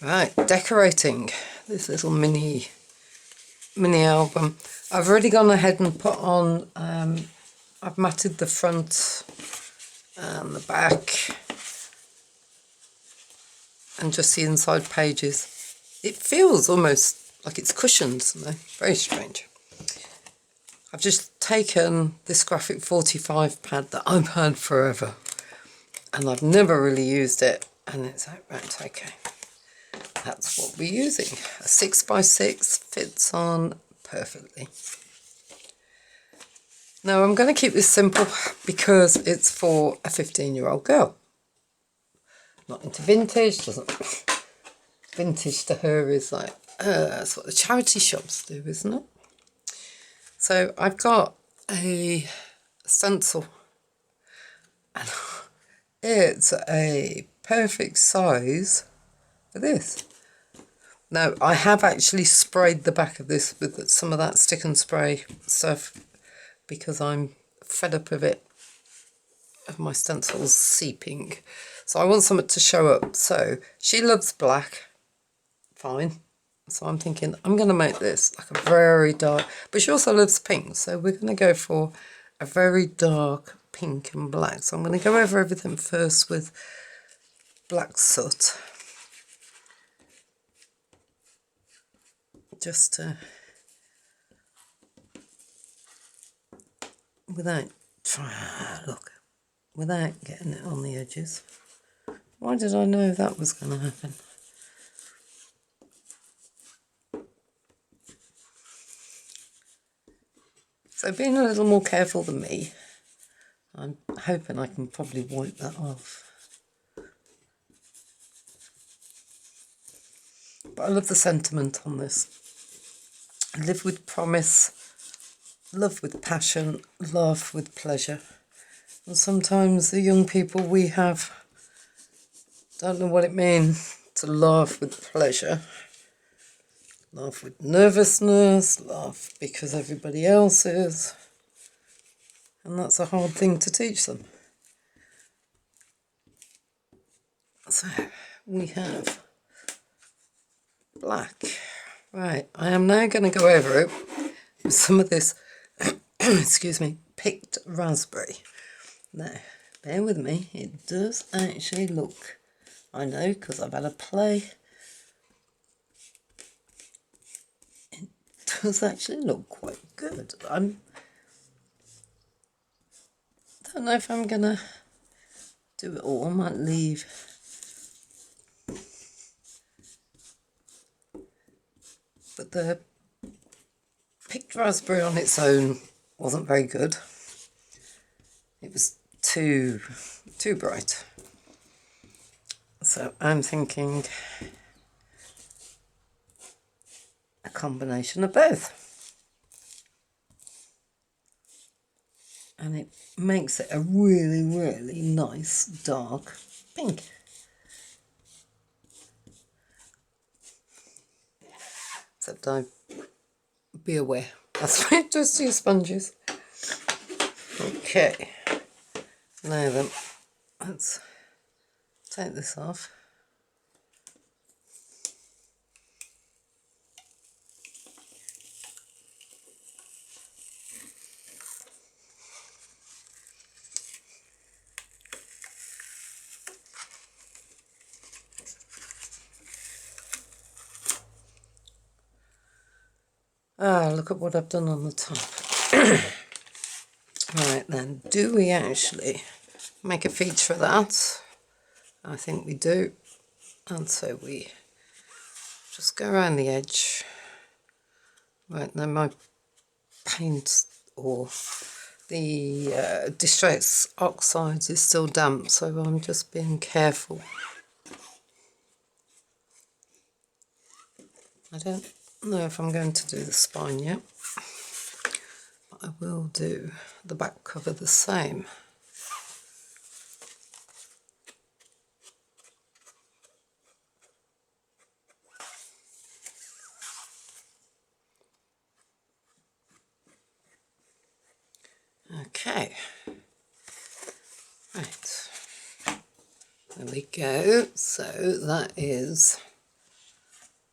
Right, decorating this little mini album. I've already gone ahead and put on, I've matted the front and the back and just the inside pages. It feels almost like it's cushioned, you know? Very strange. I've just taken this graphic 45 pad that I've had forever and I've never really used it, and it's like, right, okay. That's what we're using. A 6x6 fits on perfectly. Now I'm going to keep this simple because it's for a 15-year-old girl. Not into vintage, vintage to her is like, that's what the charity shops do, isn't it? So I've got a stencil and it's a perfect size for this. Now, I have actually sprayed the back of this with some of that stick and spray stuff because I'm fed up of it, of my stencils seeping. So I want something to show up. So she loves black, fine. So I'm thinking I'm going to make this like a very dark, but she also loves pink. So we're going to go for a very dark pink and black. So I'm going to go over everything first with black soot. Just to, without getting it on the edges. Why did I know that was going to happen? So being a little more careful than me, I'm hoping I can probably wipe that off. But I love the sentiment on this. Live with promise, love with passion, love with pleasure. And sometimes the young people we have don't know what it means to laugh with pleasure. Laugh with nervousness, laugh because everybody else is. And that's a hard thing to teach them. So we have black. Right, I am now going to go over it with some of this, excuse me, picked raspberry. Now, bear with me, it does actually look, I know because I've had a play, it does actually look quite good. I don't know if I'm going to do it all, I might leave. But the picked raspberry on its own wasn't very good. It was too bright. So I'm thinking a combination of both. And it makes it a really, really nice dark pink. Except be aware, that's why just use sponges. Okay, now then, let's take this off. Ah, look at what I've done on the top. Right then, do we actually make a feature of that? I think we do. And so we just go around the edge. Right, now my paint or the distress oxides is still damp, so I'm just being careful. I don't know if I'm going to do the spine yet, but I will do the back cover the same. Okay, right, there we go. So that is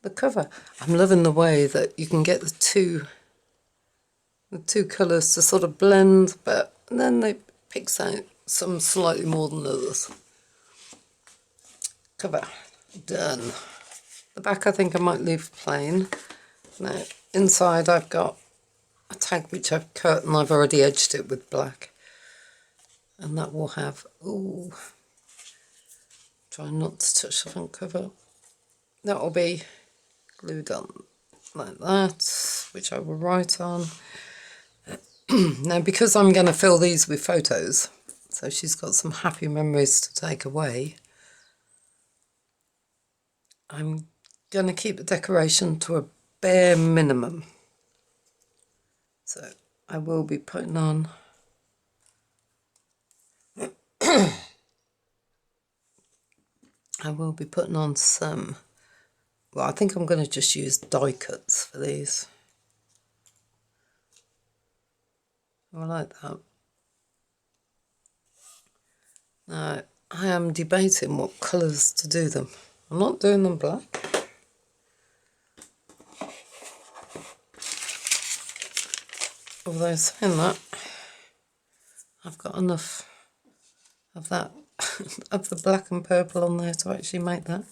the cover. I'm loving the way that you can get the two colours to sort of blend, but then they picks out some slightly more than others. Cover done. The back I think I might leave plain. Now inside I've got a tag which I've cut and I've already edged it with black, and that will have, ooh, try not to touch the front cover, that will be glued on like that, which I will write on. Now because I'm going to fill these with photos, so she's got some happy memories to take away, I'm going to keep the decoration to a bare minimum. So I will be putting on some, well, I think I'm going to just use die cuts for these. I like that. Now, I am debating what colours to do them. I'm not doing them black. Although saying that, I've got enough of that, of the black and purple on there to actually make that.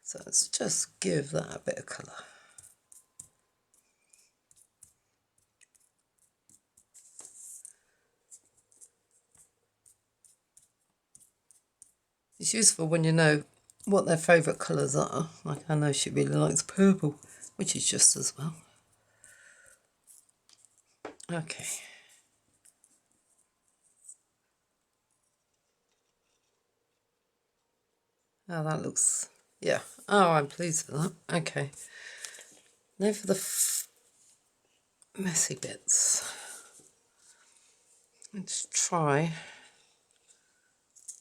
So let's just give that a bit of colour. It's useful when you know what their favourite colours are. Like I know she really likes purple, which is just as well. Okay. Oh, that looks, yeah. Oh, I'm pleased with that. Okay. Now for the messy bits. Let's try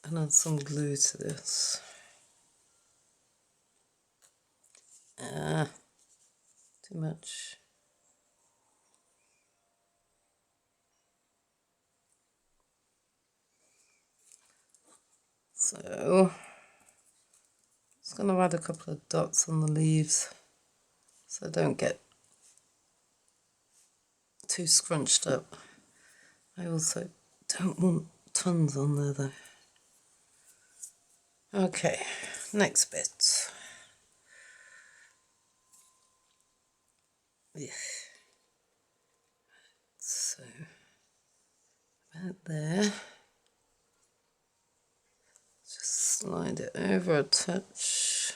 and add some glue to this. Too much. So, just going to add a couple of dots on the leaves so I don't get too scrunched up. I also don't want tons on there though. Okay, next bit. Yeah. So, about there. Just slide it over a touch.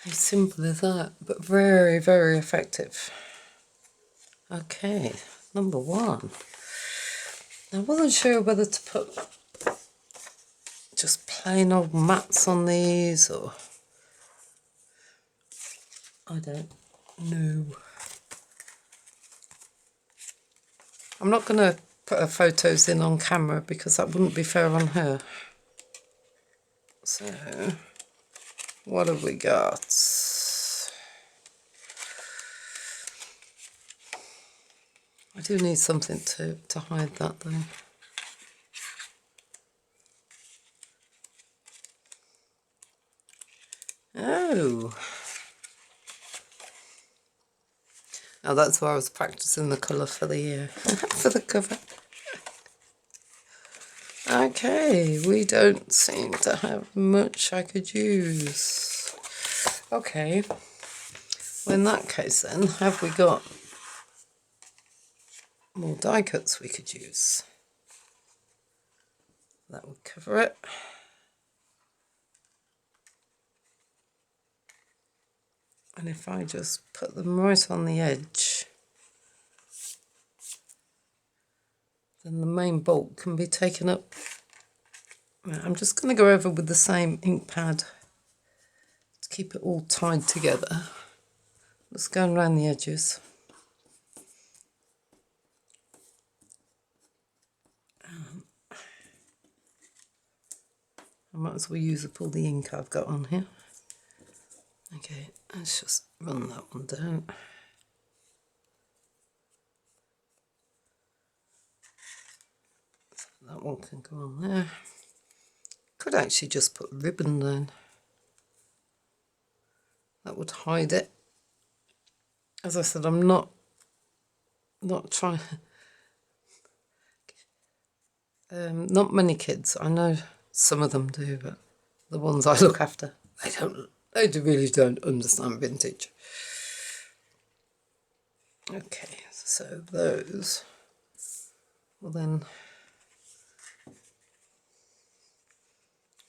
How simple is that? But very, very effective. Okay, number one. I wasn't sure whether to put just plain old mats on these or I don't know. I'm not going to put her photos in on camera because that wouldn't be fair on her. So, what have we got? I do need something to hide that though. Oh. Oh, that's where I was practicing the colour for the for the cover. Okay, we don't seem to have much I could use. Okay, well in that case then, have we got more die cuts we could use? That would cover it. And if I just put them right on the edge, then the main bulk can be taken up. I'm just going to go over with the same ink pad to keep it all tied together. Just going around the edges. I might as well use up all the ink I've got on here. Okay, let's just run that one down. that one can go on there. Could actually just put ribbon down. That would hide it. As I said, I'm not trying. Not many kids. I know some of them do, but the ones I look after, they don't. They really don't understand vintage. Okay, so those will then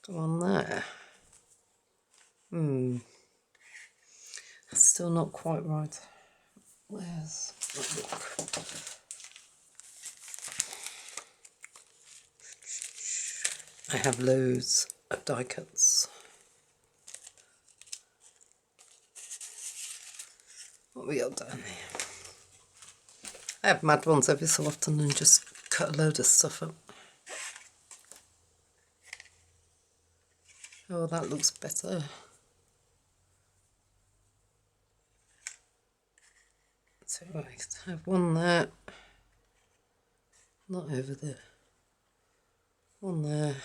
go on there. That's still not quite right. Where's the book? I have loads of die cuts. What we got down here? I have mad ones every so often and just cut a load of stuff up. Oh, that looks better. So I have one there, not over there, one there,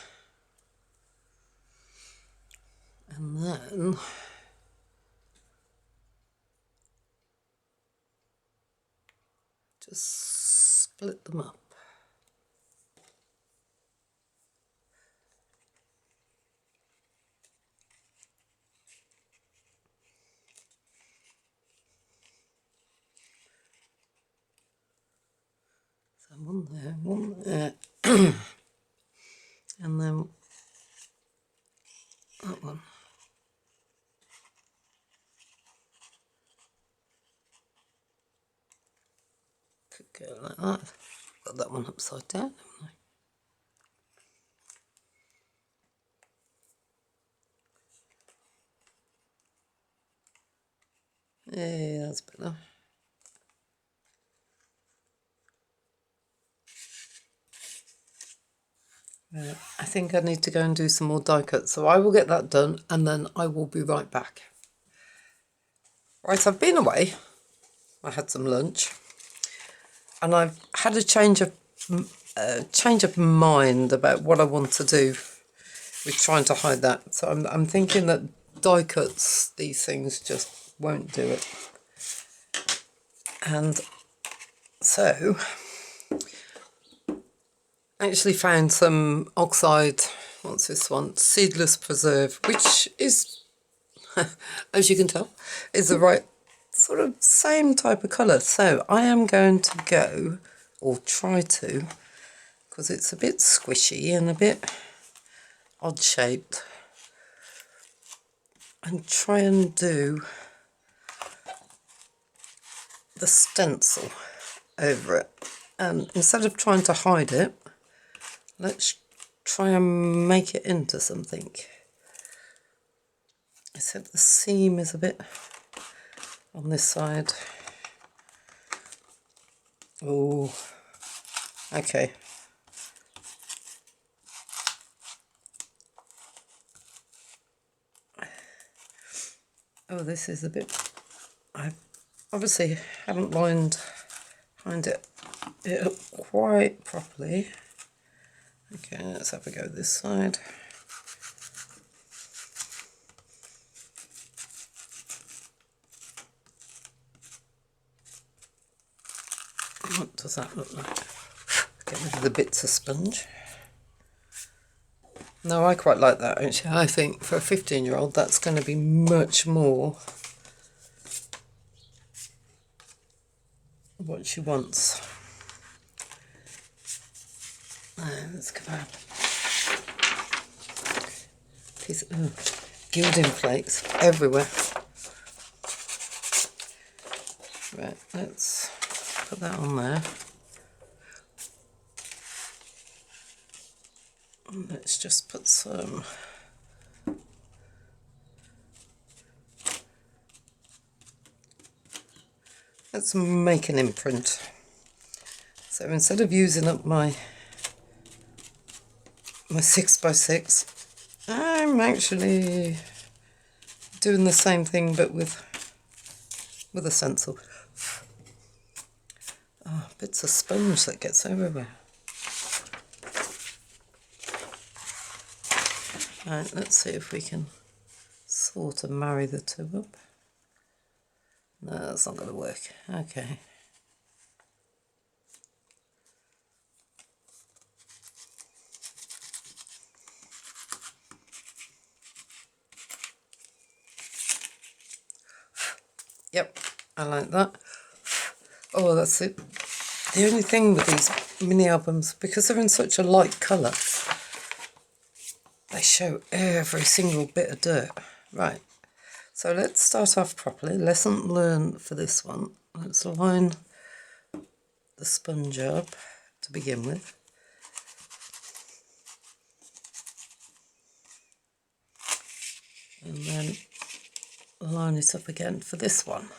and then just split them up. So one there, and then that one. Could go like that. Got that one upside down, haven't I? Yeah, that's better. Right, I think I need to go and do some more die cuts, so I will get that done and then I will be right back. Right, I've been away. I had some lunch and I've had a change of mind about what I want to do with trying to hide that. So I'm thinking that die cuts, these things just won't do it. And so I actually found some oxide, what's this one, seedless preserve, which is, as you can tell, is the right sort of same type of colour. So I am going to go, or try to, because it's a bit squishy and a bit odd shaped, and try and do the stencil over it. And instead of trying to hide it, let's try and make it into something. I said the seam is a bit on this side. Oh, okay. Oh, this is a bit, I obviously haven't lined it up quite properly. Okay, let's have a go this side. What does that look like? Get rid of the bits of sponge. No, I quite like that actually. I think for a 15-year-old that's going to be much more what she wants. Let's go out. Piece of gilding flakes everywhere. Right, let's put that on there. And let's just put some let's make an imprint. So instead of using up my 6x6, I'm actually doing the same thing but with a stencil. Oh, bits of sponge that gets everywhere. Right, let's see if we can sort of marry the two up. No, that's not going to work. Okay. Yep, I like that. Oh, that's it. The only thing with these mini albums, because they're in such a light colour, they show every single bit of dirt. Right, so let's start off properly. Lesson learned for this one. Let's line the sponge up to begin with. And then line it up again for this one.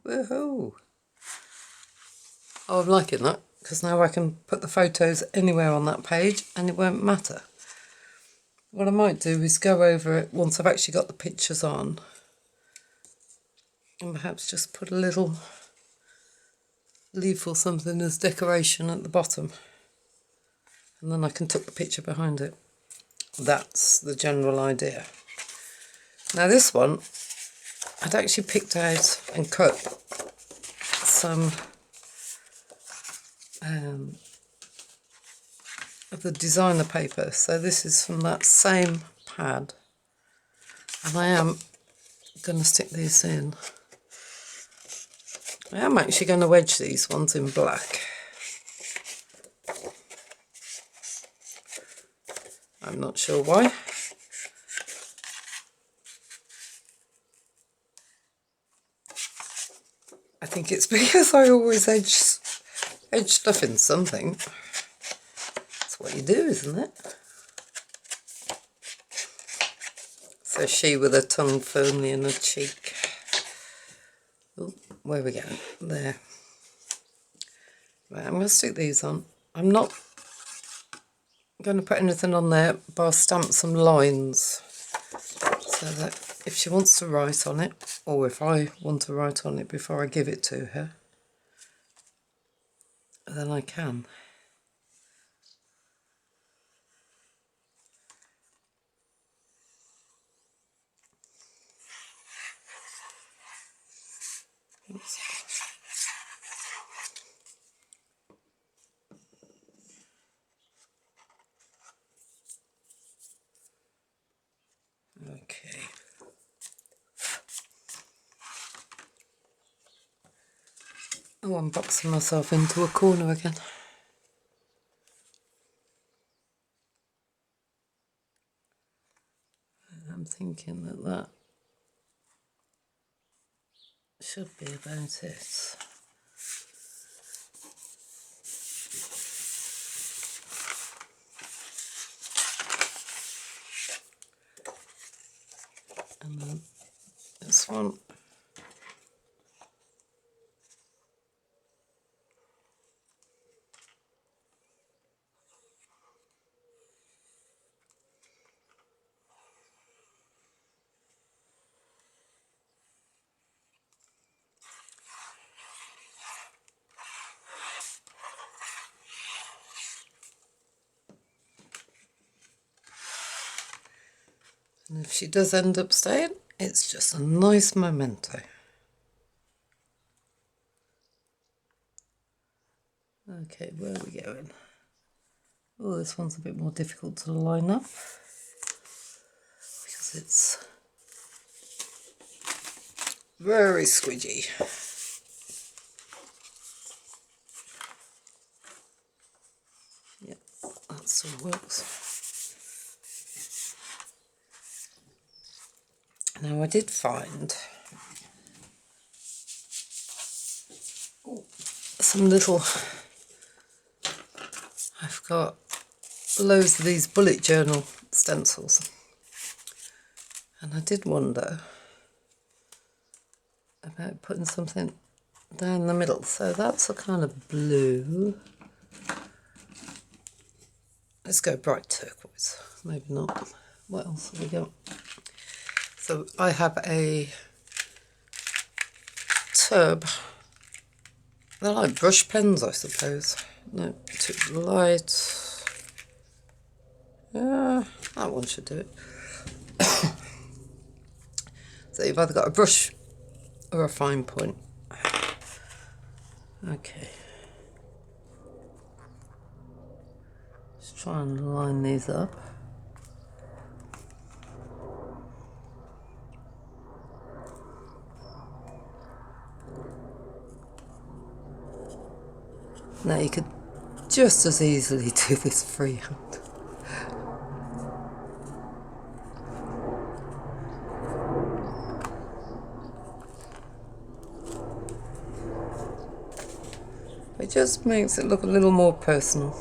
Woohoo! Oh, I'm liking that, because now I can put the photos anywhere on that page and it won't matter. What I might do is go over it once I've actually got the pictures on, and perhaps just put a little leaf or something as decoration at the bottom, and then I can tuck the picture behind it. That's the general idea. Now this one, I'd actually picked out and cut some of the designer paper. So this is from that same pad, and I am going to stick these in. I am actually going to wedge these ones in black. I'm not sure why. I think it's because I always edge stuff in something. That's what you do, isn't it? So she with her tongue firmly in her cheek. Oh, where are we going? There. Right, I'm going to stick these on. I'm not going to put anything on there, but I'll stamp some lines so that if she wants to write on it, or if I want to write on it before I give it to her, then I can. Oops. Okay. Oh, I'm boxing myself into a corner again. I'm thinking that should be about it. And then this one. And if she does end up staying, it's just a nice memento. Okay, where are we going? Oh, this one's a bit more difficult to line up because it's very squidgy. Yep, that still works. Now I did find some little, I've got loads of these bullet journal stencils, and I did wonder about putting something down the middle. So that's a kind of blue. Let's go bright turquoise, maybe not. what else have we got? So I have a tub. They're like brush pens, I suppose. No, too light. Yeah, that one should do it. So you've either got a brush or a fine point. Okay. Let's try and line these up. Now you could just as easily do this freehand. It just makes it look a little more personal.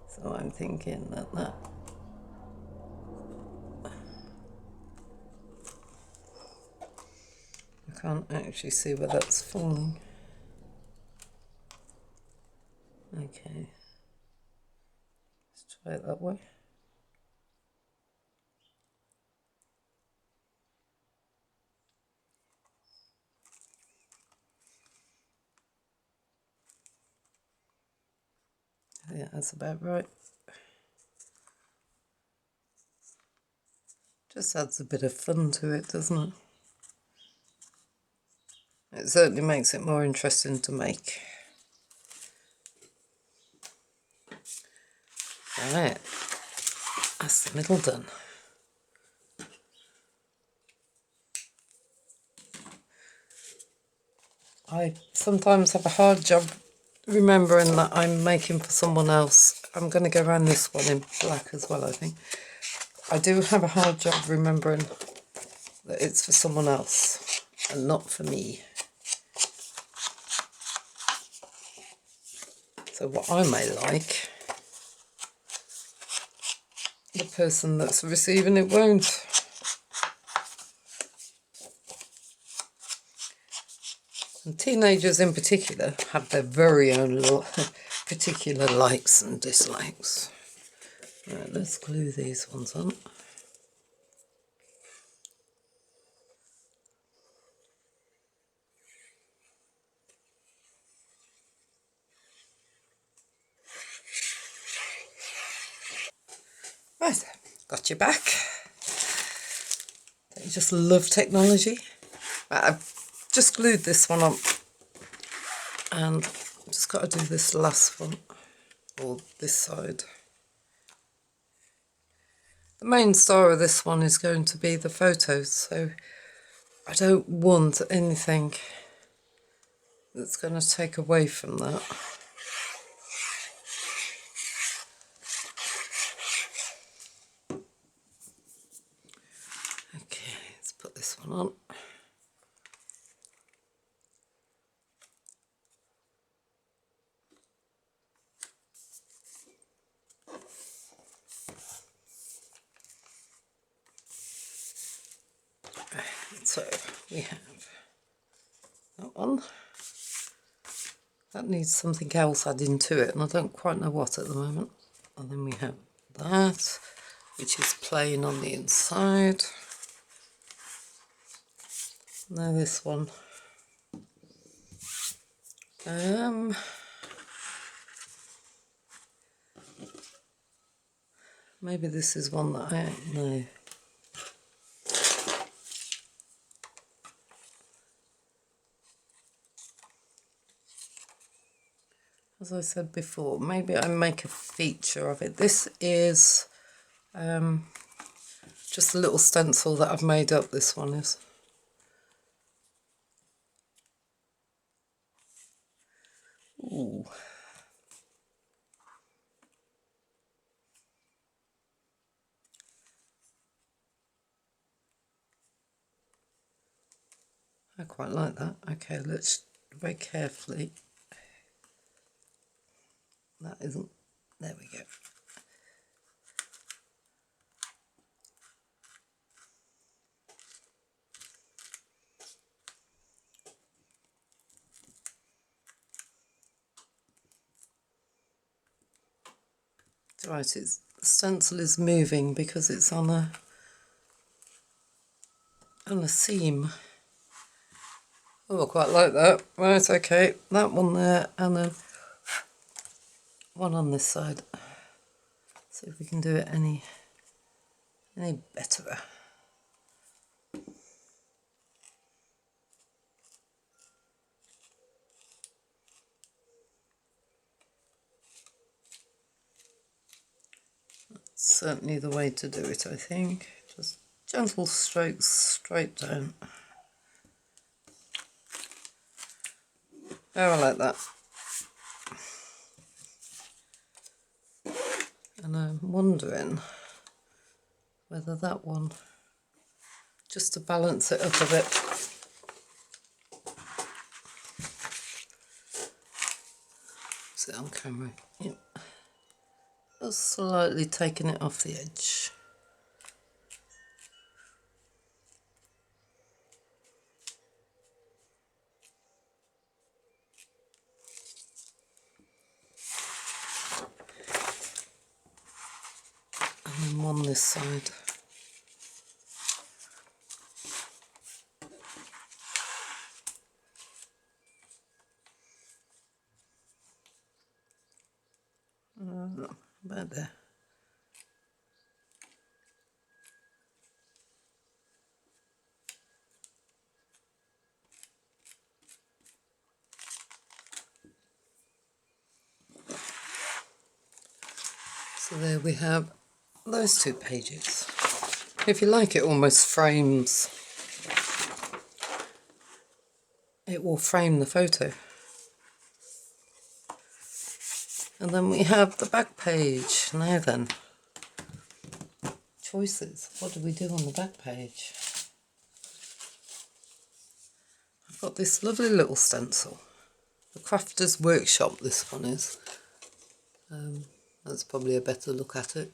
So I'm thinking that I can't actually see where that's falling. Okay, let's try it that way. Yeah, that's about right. Just adds a bit of fun to it, doesn't it? It certainly makes it more interesting to make. Right, that's the middle done. I sometimes have a hard job remembering that I'm making for someone else. I'm going to go around this one in black as well, I think. I do have a hard job remembering that it's for someone else and not for me. So what I may like, the person that's receiving it won't. And teenagers in particular have their very own particular likes and dislikes. Right, let's glue these ones on. Right, got you back. Don't you just love technology? Right, I've just glued this one on, and I've just got to do this last one, or this side. The main star of this one is going to be the photos, so I don't want anything that's going to take away from that. Okay, let's put this one on. So we have that one. That needs something else added to it, and I don't quite know what at the moment. And then we have that, which is plain on the inside. Now this one. Maybe this is one that I don't know. As I said before, maybe I make a feature of it. This is just a little stencil that I've made up, this one is. Ooh. I quite like that. Okay, let's very carefully. That isn't, there we go. right, the stencil is moving because it's on a seam. Oh, I quite like that. Right, okay, that one there, and then one on this side. See if we can do it any better. That's certainly the way to do it, I think. Just gentle strokes straight down. Oh, I like that. And I'm wondering whether that one, just to balance it up a bit, is it on camera? Yep. Just slightly taking it off the edge. And then on this side. About there. So there we have those 2 pages. If you like, it almost frames, it will frame the photo. And then we have the back page. Now then, choices. What do we do on the back page? I've got this lovely little stencil. The Crafter's Workshop, this one is. That's probably a better look at it.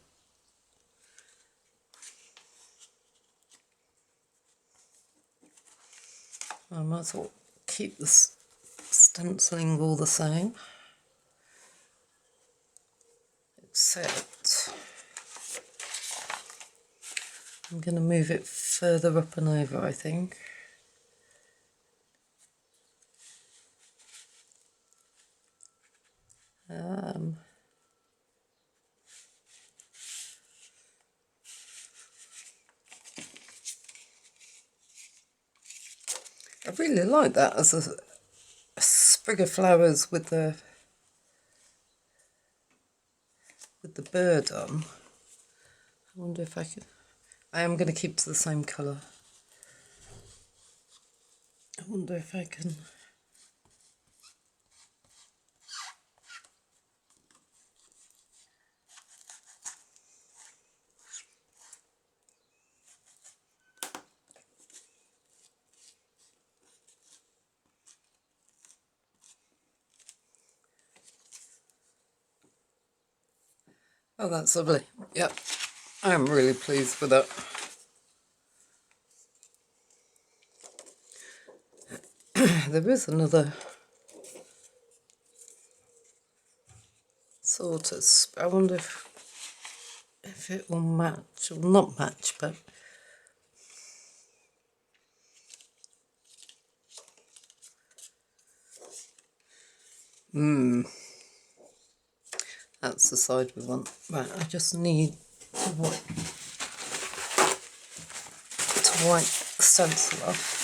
I might as well keep the stenciling all the same. Except I'm going to move it further up and over, I think. I really like that as a sprig of flowers with the bird on. I wonder if I can. I am going to keep to the same colour. I wonder if I can. Oh, that's lovely. Yep, I'm really pleased with that. There is another sort of. I wonder if it will match. Well, not match, but that's the side we want. Right, I just need to wipe the stencil off.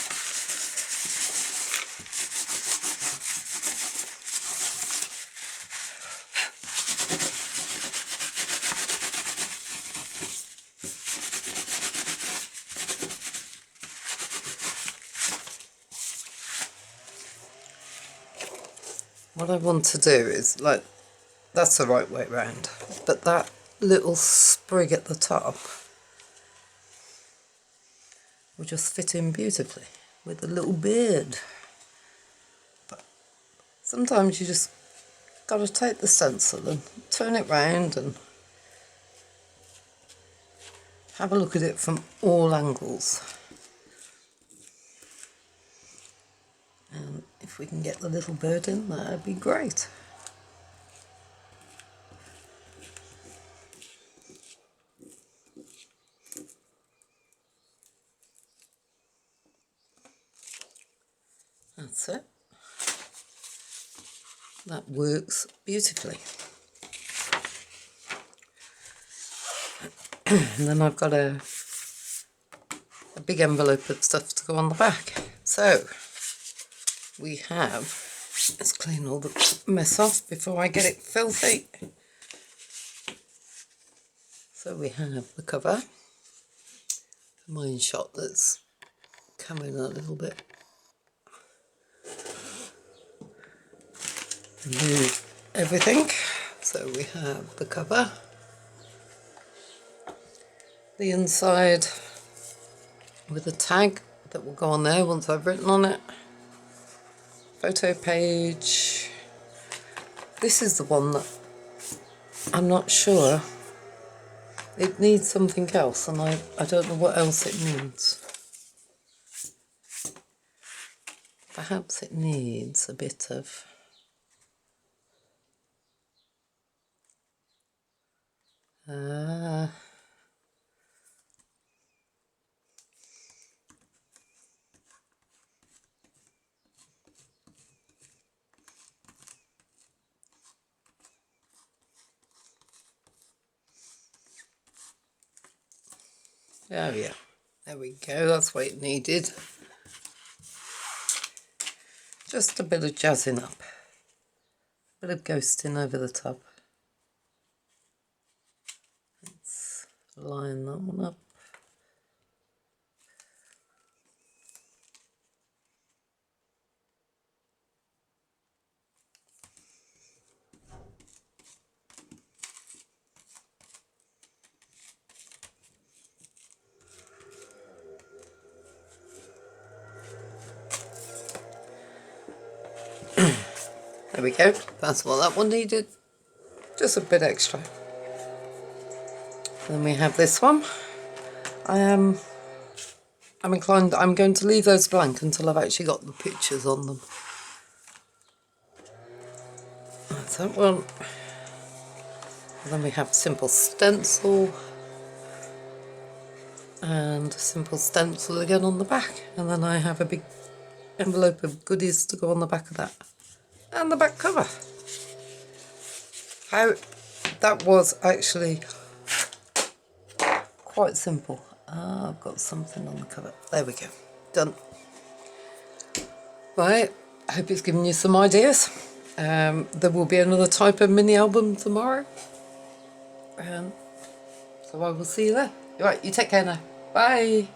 What I want to do is, like, that's the right way round, but that little sprig at the top will just fit in beautifully with the little beard. But sometimes you just got to take the stencil and turn it round and have a look at it from all angles. And if we can get the little bird in, that'd be great. That's it. That works beautifully. And then I've got a big envelope of stuff to go on the back. So we have, let's clean all the mess off before I get it filthy. So we have the cover, the mine shot that's coming a little bit. Remove everything. So we have the cover, the inside with a tag that will go on there once I've written on it. Photo page. This is the one that I'm not sure. It needs something else, and I don't know what else it needs. Perhaps it needs a bit of oh yeah, there we go, that's what it needed. Just a bit of jazzing up, a bit of ghosting over the top. Let's line that one up. There we go, that's what that one needed, just a bit extra. Then we have this one. I'm inclined, I'm going to leave those blank until I've actually got the pictures on them. That's that one. And then we have simple stencil, and a simple stencil again on the back, and then I have a big envelope of goodies to go on the back of that, and the back cover. That was actually quite simple. I've got something on the cover. There we go. Done. Right, I hope it's given you some ideas. There will be another type of mini album tomorrow. So I will see you there. Right, you take care now. Bye.